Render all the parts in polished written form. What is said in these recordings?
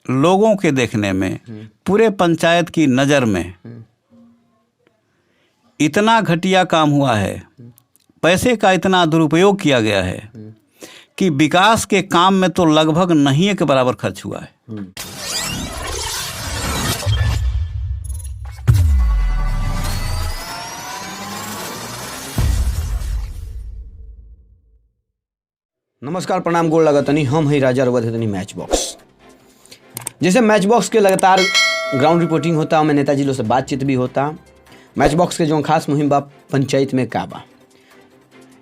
लोगों के देखने में, पूरे पंचायत की नज़र में इतना घटिया काम हुआ है, पैसे का इतना दुरुपयोग किया गया है कि विकास के काम में तो लगभग नहीं के बराबर खर्च हुआ है। नमस्कार, प्रणाम, गोड़ लगतनी। हम ही राजा रउआ देतनी मैच बॉक्स। जैसे मैच बॉक्स के लगातार ग्राउंड रिपोर्टिंग होता, हमें नेताजी लोग से बातचीत भी होता। मैच बॉक्स के जो खास मुहिम बा पंचायत में का बा,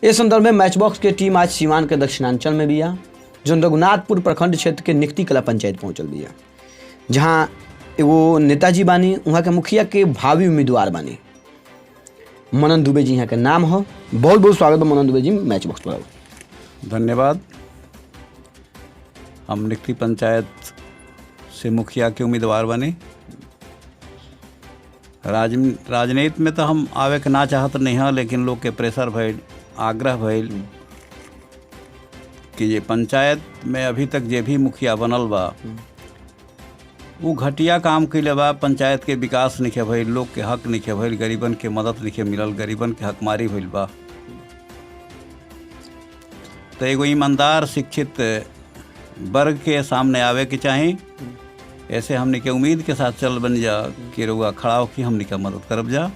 इस संदर्भ में मैच बॉक्स के टीम आज सीवान के दक्षिणांचल में बिया, जो रघुनाथपुर प्रखंड क्षेत्र के निकटी कला पंचायत पहुंचल बिया, जहां एगो नेताजी बानी, वहाँ के मुखिया के भावी उम्मीदवार बानी मनन दुबे जी। यहाँ के नाम हो। बहुत बहुत स्वागत है मनन दुबे जी मैच बॉक्स पर। धन्यवाद। हम निकटी पंचायत से मुखिया के उम्मीदवार बने। राजनीति में तो हम आवे के ना चाहत नहीं है, लेकिन लोग के प्रेशर भइल, आग्रह भइल कि ये पंचायत में अभी तक जे भी मुखिया बनल बा वो घटिया काम कैले बा। पंचायत के विकास नहीं भइल, लोग के हक नहीं भइल, गरीबन के मदद नहीं मिलल, गरीबन के हकमारी भइल बा। तो एगो ईमानदार शिक्षित वर्ग के सामने आवे के चाही। ऐसे हमने के उम्मीद के साथ चल बन जा कि रउआ खड़ा हो कि हमने का मदद करब जा।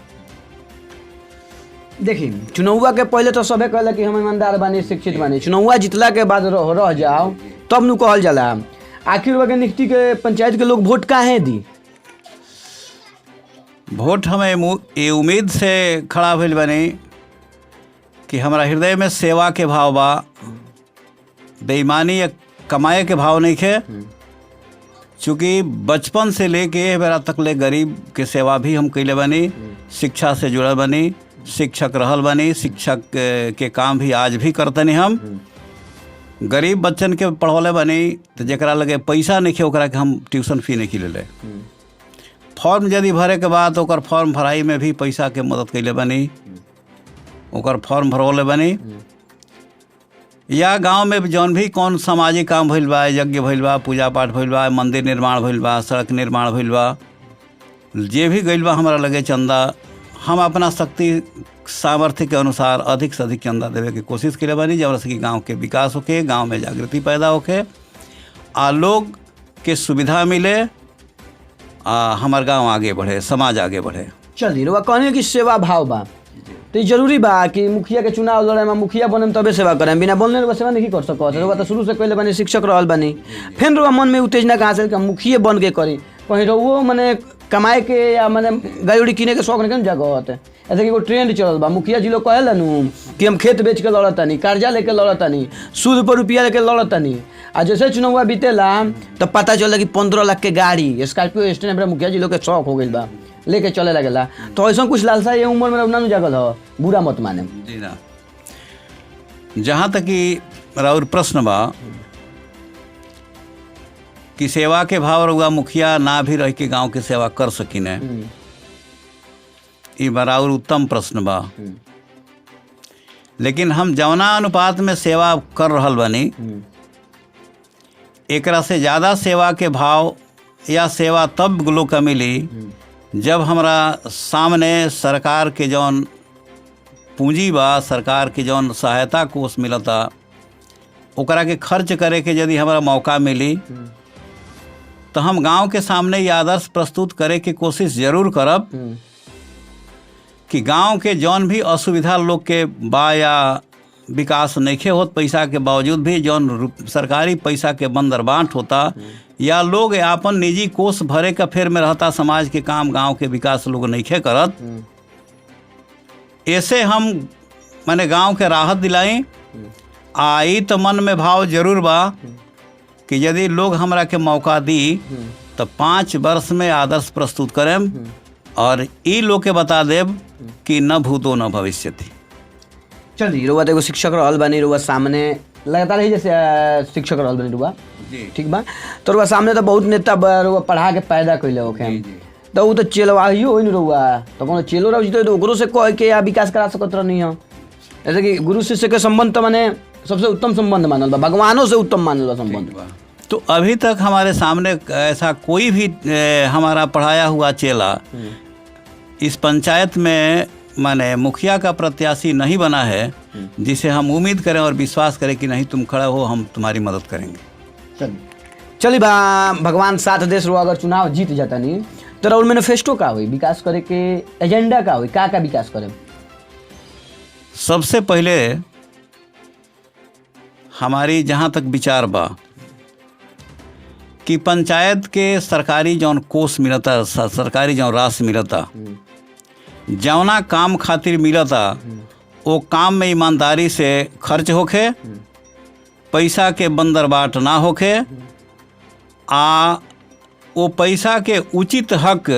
देखी, चुनावा के पहले तो सबे कहला कि हम ईमानदार बानी, शिक्षित बानी। चुनावा जितला के बाद रह जाओ तब नु कहल जाला। आखिर वह निकटी के पंचायत के लोग वोट काहे दी? वोट हमें ये उम्मीद से खड़ा भइल बनी कि हमारा हृदय में सेवा के भाव बा, बेईमानी या कमाए के भाव नहीं खे। चूँकि बचपन से लेके बेरा तक ले गरीब के सेवा भी हम कैले बनी, शिक्षा से जुड़ल बनी, शिक्षक रहल बनी, शिक्षक के काम भी आज भी करतनी। हम गरीब बच्चन के पढ़ौले बनी, तो जरा लगे पैसा नहीं खे ओकरा के हम ट्यूशन फी नहीं ले। फॉर्म यदि भरे के बाद ओकर फॉर्म भराई में भी पैसा के मदद कैले बनी, ओकर फॉर्म भरवले बनी। या गांव में जौन भी कौन सामाजिक काम भइल बा, यज्ञ भइल बा, पूजा पाठ भइल बा, मंदिर निर्माण भइल बा, सड़क निर्माण भइल बा, जे भी गइल बा हमारा लगे चंदा, हम अपना शक्ति सामर्थ्य के अनुसार अधिक से अधिक चंदा देवे के कोशिश करे बानी, जब से कि गाँव के विकास होके, गाँव में जागृति पैदा होके, आ लोग के सुविधा मिले, हमार गाँव आगे बढ़े, समाज आगे बढ़े। चलिए, रउआ कहने की सेवा भाव बा, तो जरूरी बा कि मुखिया के चुनाव लड़े में मुखिया बने तबे सेवा करें, बिना बोलने रउआ सेवा नहीं कर सकत। रउआ तो शुरू से पहले बने शिक्षक रहल बनी, फिर रउआ मन में उत्तेजना कहाँ से कि मुखिया बन के करी? कहीं रउओ मने कमाए के या मने गाड़ी उड़ी किने के शौक नहीं जगह होते। ऐसे कि एगो ट्रेंड चलल बा, मुखिया जी लोग कहेला नु कि हम खेत बेच के लड़तानी, कर्जा लेके लड़तानी, सूद पर रुपया लेके लड़तानी। आ जैसे चुनाव बीतेला तो पता चला कि 15 लाख के गाड़ी स्कॉर्पियो स्टैंड मुखिया जी लोग के शौक हो गई बा, लेके चले लगेला। तो ऐसा कुछ लालसा ये उम्र में ना जगल हो, बुरा मत माने जी ना। जहाँ तक कि राउर प्रश्न बा कि सेवा के भाव रउआ मुखिया ना भी रह के गांव के सेवा कर सकिने, ई बराबर उत्तम प्रश्न बा। लेकिन हम जवना अनुपात में सेवा कर रहल बानी, एकरा से ज़्यादा सेवा के भाव या सेवा तब लोग का मिली जब हमरा सामने सरकार के जौन पूंजी बा, सरकार के जौन सहायता कोष मिलता, ओकरा के खर्च करे के यदि हमरा मौका मिली तो हम गांव के सामने ये आदर्श प्रस्तुत करे के कोशिश जरूर करब कि गांव के जौन भी असुविधा लोग के बा या विकास नइखे होत पैसा के बावजूद भी, जौन सरकारी पैसा के बंदर बांट होता या लोग अपन निजी कोष भरे का फेर में रहता, समाज के काम, गांव के विकास लोग नइखे करत, ऐसे हम माने गांव के राहत दिलाई। आई तो मन में भाव जरूर बा कि यदि लोग हमरा के मौका दी तो 5 वर्ष में आदर्श प्रस्तुत करें और ई लोग के बता देब कि न भूतो न भविष्यति। चलिए, रउआ तो एगो शिक्षक रहल बानी, रउआ सामने लगातार ही जैसे शिक्षक रहल बानी रउआ, ठीक बा। तो रउआ सामने तो बहुत नेता रउआ पढ़ा के पैदा कैले होखे, तो वो तो चेलवाहियो होई न रउआ, तो कोनो चेलो रह जीते तो ओकरो से कह के या विकास करा सकत रहनी हो। ऐसे कि गुरु शिष्य के संबंध तो माने सबसे उत्तम संबंध मानल बा, भगवानों से उत्तम मानल बा संबंध। तो अभी तक हमारे सामने ऐसा कोई भी हमारा पढ़ाया हुआ चेला इस पंचायत में माने मुखिया का प्रत्याशी नहीं बना है जिसे हम उम्मीद करें और विश्वास करें कि नहीं तुम खड़ा हो, हम तुम्हारी मदद करेंगे। चलिए भगवान साथ देश रो अगर चुनाव जीत जाता नहीं तो राहुल मैनिफेस्टो का हुई विकास करे के एजेंडा का हुई का विकास करे? सबसे पहले हमारी जहाँ तक विचार बा कि पंचायत के सरकारी जौन कोष मिलता, सरकारी जौन राशि मिलता, जौना काम खातिर मिलता वो काम में ईमानदारी से खर्च होखे, पैसा के बंदरबाट ना होखे, आ वो पैसा के उचित हक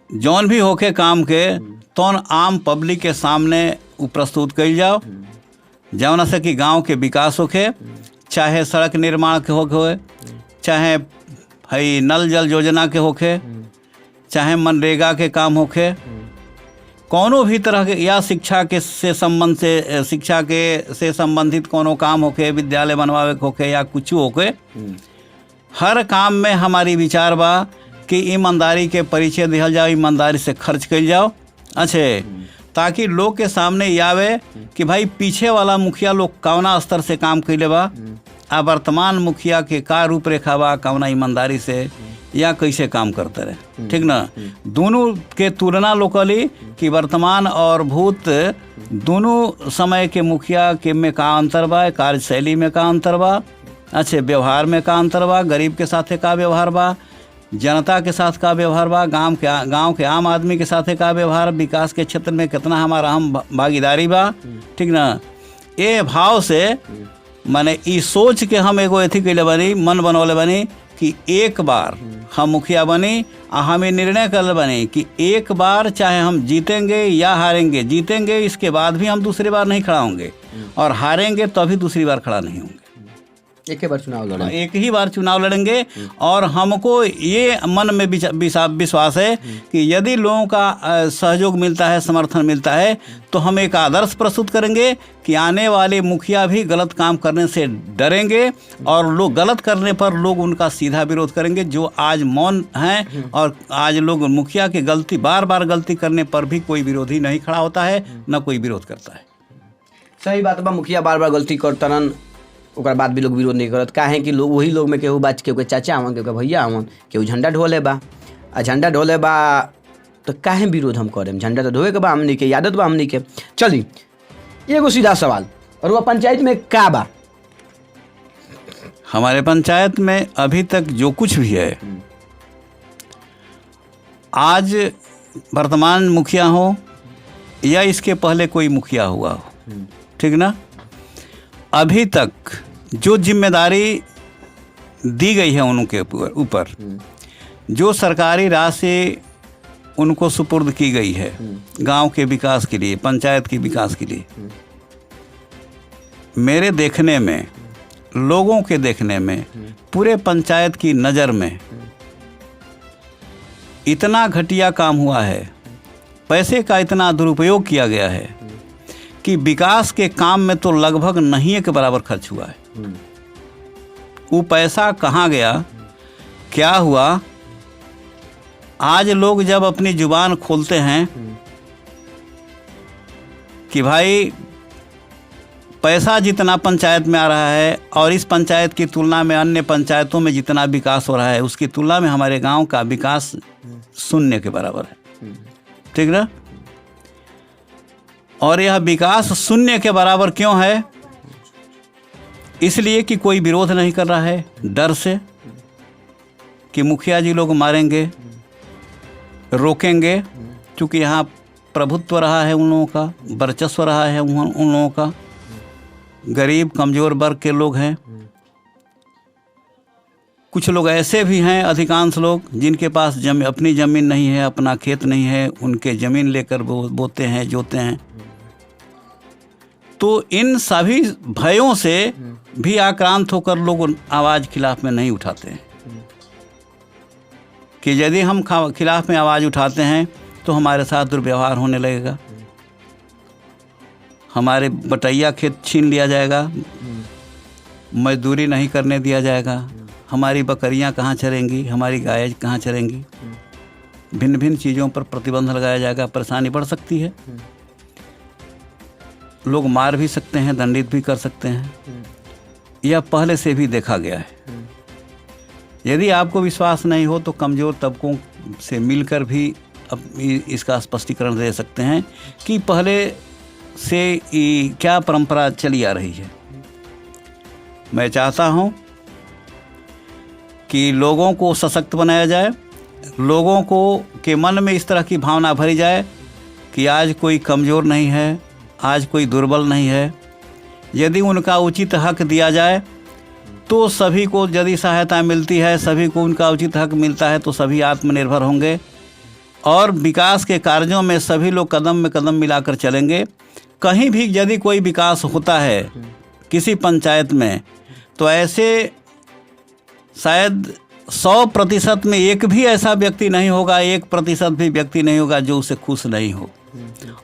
जौन भी होखे काम के तौन आम पब्लिक के सामने वो प्रस्तुत कइल जाओ, जौना से कि गांव के विकास होखे, चाहे सड़क निर्माण के होखे, चाहे हई नल जल योजना के होखे, चाहे मनरेगा के काम होखे, कोनो भी तरह के या शिक्षा के से संबंधित कोनो काम होखे, विद्यालय बनवावे के होखे या कुछ होखे, हर काम में हमारी विचार बा कि ईमानदारी के परिचय दिहल जाओ, ईमानदारी से खर्च कइल जाओ। अच्छे, ताकि लोग के सामने ये आवे कि भाई पीछे वाला मुखिया लोग कौना स्तर से काम कइले बा, आ वर्तमान मुखिया के का रूपरेखा बा, कौना ईमानदारी से या कैसे काम करते रहे। ठीक ना, दोनों के तुलना लोकली कि वर्तमान और भूत दोनों समय के मुखिया के में का अंतर बा, कार्यशैली में का अंतर बा, अच्छे व्यवहार में का अंतर बा, गरीब के साथे का व्यवहार बा, जनता के साथ का व्यवहार बा, गांव के आम आदमी के साथे का व्यवहार, विकास के क्षेत्र में कितना हमारा अहम भागीदारी बा। ठीक ना, ये भाव से माने ई सोच के हम एगो एथी कैले बनी, मन बनौले बनी कि एक बार हम मुखिया बनी, हमें निर्णय कर बने कि एक बार चाहे हम जीतेंगे या हारेंगे, जीतेंगे इसके बाद भी हम दूसरी बार नहीं खड़ा होंगे और हारेंगे तो भी दूसरी बार खड़ा नहीं होंगे। एक ही बार चुनाव लड़ेंगे, एक ही बार चुनाव लड़ेंगे। और हमको ये मन में विश्वास है कि यदि लोगों का सहयोग मिलता है, समर्थन मिलता है, तो हम एक आदर्श प्रस्तुत करेंगे कि आने वाले मुखिया भी गलत काम करने से डरेंगे और लोग गलत करने पर लोग उनका सीधा विरोध करेंगे। जो आज मौन हैं और आज लोग मुखिया की गलती बार बार गलती करने पर भी कोई विरोधी नहीं खड़ा होता है, न कोई विरोध करता है। सही बात बा, मुखिया बार बार गलती करतरन ओकर बाद भी लोग विरोध नहीं करत। काहे कि लोग वही लोग में केहू बात केहू के चाचा आवन, केहू के भैया आवन, केहू झंडा ढोले बा, आ झंडा ढोले बा तो काहे विरोध हम करें? झंडा तो ढोए के बा हमनी के, आदत बा हमनी के। चली एगो सीधा सवाल, और वह पंचायत में का बा? हमारे पंचायत में अभी तक जो कुछ भी है, आज वर्तमान मुखिया हो या इसके पहले कोई मुखिया हुआ हो, ठीक ना, अभी तक जो जिम्मेदारी दी गई है उनके ऊपर, जो सरकारी राशि उनको सुपुर्द की गई है गांव के विकास के लिए, पंचायत के विकास के लिए, मेरे देखने में, लोगों के देखने में, पूरे पंचायत की नज़र में इतना घटिया काम हुआ है, पैसे का इतना दुरुपयोग किया गया है कि विकास के काम में तो लगभग नहीं के बराबर खर्च हुआ है। वो पैसा कहाँ गया, क्या हुआ? आज लोग जब अपनी जुबान खोलते हैं कि भाई पैसा जितना पंचायत में आ रहा है और इस पंचायत की तुलना में अन्य पंचायतों में जितना विकास हो रहा है, उसकी तुलना में हमारे गांव का विकास शून्य के बराबर है। ठीक ना, और यह विकास शून्य के बराबर क्यों है? इसलिए कि कोई विरोध नहीं कर रहा है, डर से कि मुखिया जी लोग मारेंगे, रोकेंगे, क्योंकि यहाँ प्रभुत्व रहा है उन लोगों का, वर्चस्व रहा है उन लोगों का, गरीब कमज़ोर वर्ग के लोग हैं। कुछ लोग ऐसे भी हैं, अधिकांश लोग जिनके पास अपनी ज़मीन नहीं है, अपना खेत नहीं है, उनके ज़मीन लेकर बोते हैं, जोते हैं। तो इन सभी भयों से भी आक्रांत होकर लोग आवाज़ खिलाफ में नहीं उठाते हैं कि यदि हम खिलाफ में आवाज़ उठाते हैं तो हमारे साथ दुर्व्यवहार होने लगेगा, हमारे बटैया खेत छीन लिया जाएगा, मजदूरी नहीं करने दिया जाएगा, हमारी बकरियां कहाँ चरेंगी, हमारी गाय कहाँ चरेंगी, भिन्न भिन्न चीज़ों पर प्रतिबंध लगाया जाएगा, परेशानी बढ़ सकती है, लोग मार भी सकते हैं, दंडित भी कर सकते हैं। यह पहले से भी देखा गया है। यदि आपको विश्वास नहीं हो तो कमज़ोर तबकों से मिलकर भी इसका स्पष्टीकरण दे सकते हैं कि पहले से क्या परंपरा चली आ रही है। मैं चाहता हूं कि लोगों को सशक्त बनाया जाए, लोगों को के मन में इस तरह की भावना भरी जाए कि आज कोई कमज़ोर नहीं है, आज कोई दुर्बल नहीं है। यदि उनका उचित हक दिया जाए तो सभी को यदि सहायता मिलती है, सभी को उनका उचित हक मिलता है तो सभी आत्मनिर्भर होंगे और विकास के कार्यों में सभी लोग कदम में कदम मिलाकर चलेंगे। कहीं भी यदि कोई विकास होता है किसी पंचायत में तो ऐसे शायद 100% में एक भी ऐसा व्यक्ति नहीं होगा, 1% भी व्यक्ति नहीं होगा जो उससे खुश नहीं हो।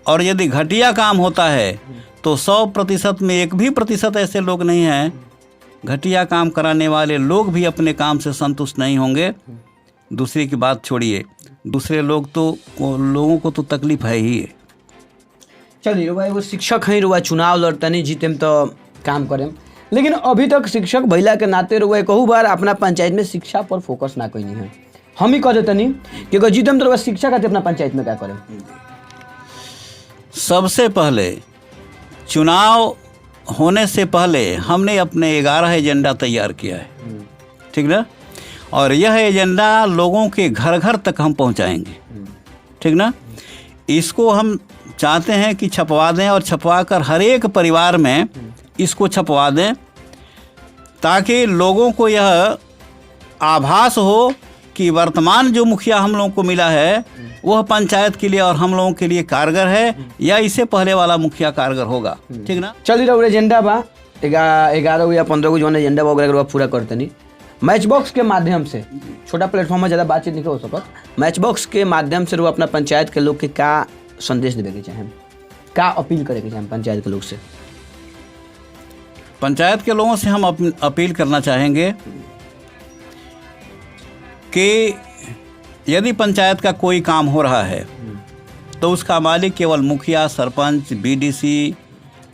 और यदि घटिया काम होता है तो 100% में 1% ऐसे लोग नहीं हैं। घटिया काम कराने वाले लोग भी अपने काम से संतुष्ट नहीं होंगे। दूसरे की बात छोड़िए, दूसरे लोगों को तो तकलीफ है ही है। चलिए रुआ एगो शिक्षक हैं, रुआ चुनाव लड़तनी जीतेम तो काम करें, लेकिन अभी तक शिक्षक भैला के नाते रुआ कहू बार अपना पंचायत में शिक्षा पर फोकस ना कैनी है। हम ही कह देतनी कि अगर जीतेम तो रुआ शिक्षा खातिर अपना पंचायत में क्या करें। सबसे पहले चुनाव होने से पहले हमने अपने 11 एजेंडा तैयार किया है, ठीक ना, और यह एजेंडा लोगों के घर घर तक हम पहुंचाएंगे, ठीक ना। इसको हम चाहते हैं कि छपवा दें और छपवा कर हर एक परिवार में इसको छपवा दें ताकि लोगों को यह आभास हो कि वर्तमान जो मुखिया हम लोगों को मिला है वह पंचायत के लिए और हम लोगों के लिए कारगर है या इससे पहले वाला मुखिया कारगर होगा, ठीक ना। चलिए रहा एजेंडा बा 11 या 15 जो एजेंडा बा वगैरह पूरा करते नहीं। मैच बॉक्स के माध्यम से, छोटा प्लेटफॉर्म में ज़्यादा बातचीत नहीं हो सकत, मैच बॉक्स के माध्यम से वो अपना पंचायत के लोग के का संदेश देवे के चाहें, का अपील करे के चाहें पंचायत के लोग से। पंचायत के लोगों से हम अपील करना चाहेंगे कि यदि पंचायत का कोई काम हो रहा है तो उसका मालिक केवल मुखिया, सरपंच, बीडीसी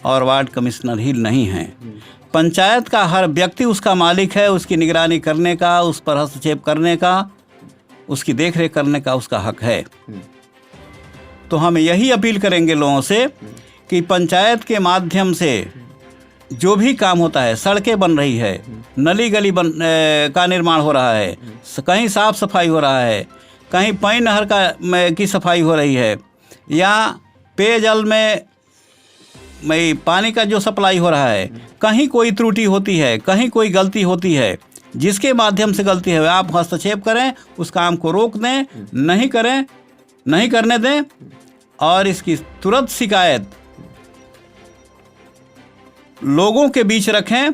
और वार्ड कमिश्नर ही नहीं हैं। पंचायत का हर व्यक्ति उसका मालिक है, उसकी निगरानी करने का, उस पर हस्तक्षेप करने का, उसकी देखरेख करने का उसका हक है। तो हम यही अपील करेंगे लोगों से कि पंचायत के माध्यम से जो भी काम होता है, सड़कें बन रही है, नली गली का निर्माण हो रहा है, कहीं साफ सफाई हो रहा है, कहीं पानी नहर की सफाई हो रही है, या पेयजल में पानी का जो सप्लाई हो रहा है, कहीं कोई त्रुटि होती है, कहीं कोई गलती होती है, जिसके माध्यम से गलती है आप हस्तक्षेप करें, उस काम को रोक दें, नहीं करने दें और इसकी तुरंत शिकायत लोगों के बीच रखें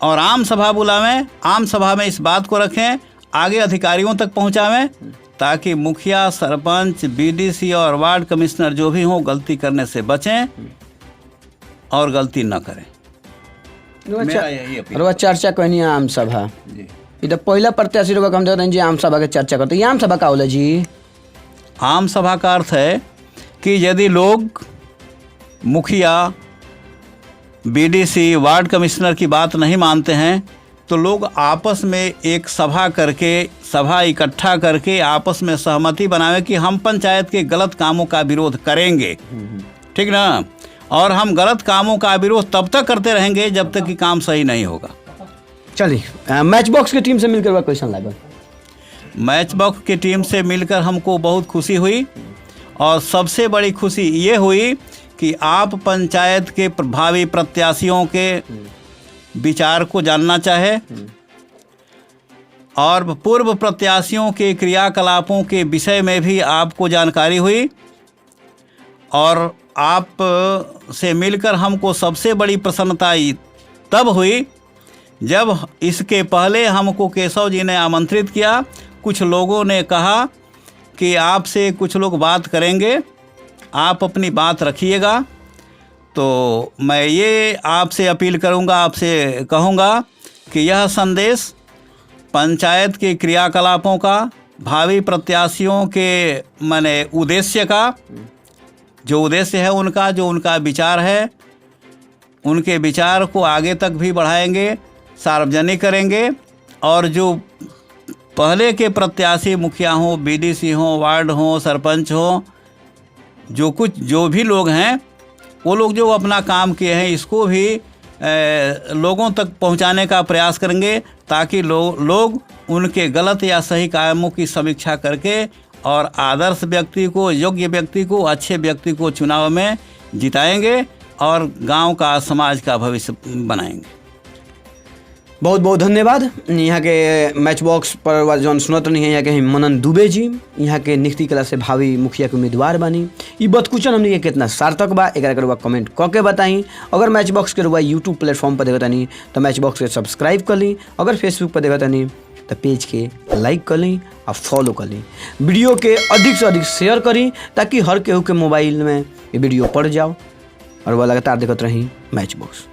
और आम सभा बुलावें, आम सभा में इस बात को रखें, आगे अधिकारियों तक पहुंचावें ताकि मुखिया, सरपंच, बीडीसी और वार्ड कमिश्नर जो भी हों गलती करने से बचें और गलती न करें। रुआ चर्चा कहनी आम सभा, ये तो पहला प्रत्याशी रुआ हम देखते हैं जी आम सभा की चर्चा करते हैं। आम सभा का होला जी? आम सभा का अर्थ है कि यदि लोग मुखिया, बीडीसी, वार्ड कमिश्नर की बात नहीं मानते हैं तो लोग आपस में एक सभा इकट्ठा करके आपस में सहमति बनावे कि हम पंचायत के गलत कामों का विरोध करेंगे, ठीक ना। और हम गलत कामों का विरोध तब तक करते रहेंगे जब तक कि काम सही नहीं होगा। चलिए मैच बॉक्स की टीम से मिलकर हुआ क्वेश्चन लगा। मैच बॉक्स की टीम से मिलकर हमको बहुत खुशी हुई और सबसे बड़ी खुशी ये हुई कि आप पंचायत के प्रभावी प्रत्याशियों के विचार को जानना चाहे और पूर्व प्रत्याशियों के क्रियाकलापों के विषय में भी आपको जानकारी हुई और आप से मिलकर हमको सबसे बड़ी प्रसन्नता तब हुई जब इसके पहले हमको केशव जी ने आमंत्रित किया। कुछ लोगों ने कहा कि आपसे कुछ लोग बात करेंगे, आप अपनी बात रखिएगा। तो मैं ये आपसे अपील करूंगा, आपसे कहूंगा कि यह संदेश पंचायत के क्रियाकलापों का, भावी प्रत्याशियों के माने उद्देश्य का, जो उद्देश्य है उनका, जो उनका विचार है, उनके विचार को आगे तक भी बढ़ाएंगे, सार्वजनिक करेंगे। और जो पहले के प्रत्याशी मुखिया हों, बीडीसी हों, वार्ड हों, सरपंच हों, जो भी लोग हैं, वो लोग जो अपना काम किए हैं इसको भी लोगों तक पहुंचाने का प्रयास करेंगे, ताकि लोग उनके गलत या सही कामों की समीक्षा करके और आदर्श व्यक्ति को, योग्य व्यक्ति को, अच्छे व्यक्ति को चुनाव में जिताएंगे और गांव का, समाज का भविष्य बनाएंगे। बहुत बहुत धन्यवाद। यहाँ के मैच बॉक्स पर जौन सुनत नहीं है, यहाँ के मनन दुबे जी, यहाँ के निखती कला से भावी मुखिया के उम्मीदवार बानी। ये बतकुचन हमने कितना सार्थक बा, एक रुआ कमेंट कऽ के बताई। अगर मैच बॉक्स के रुआ यूट्यूब प्लेटफॉर्म पर देखता नहीं तो मैच बॉक्स के सब्सक्राइब कर ली, अगर फेसबुक पर देखता नहीं तो पेज के लाइक कर ली और फॉलो कर ली। वीडियो के अधिक से अधिक शेयर करी ताकि हर केहू के मोबाइल में ये वीडियो पड़ जाओ और वह लगातार देखते रही मैच बॉक्स।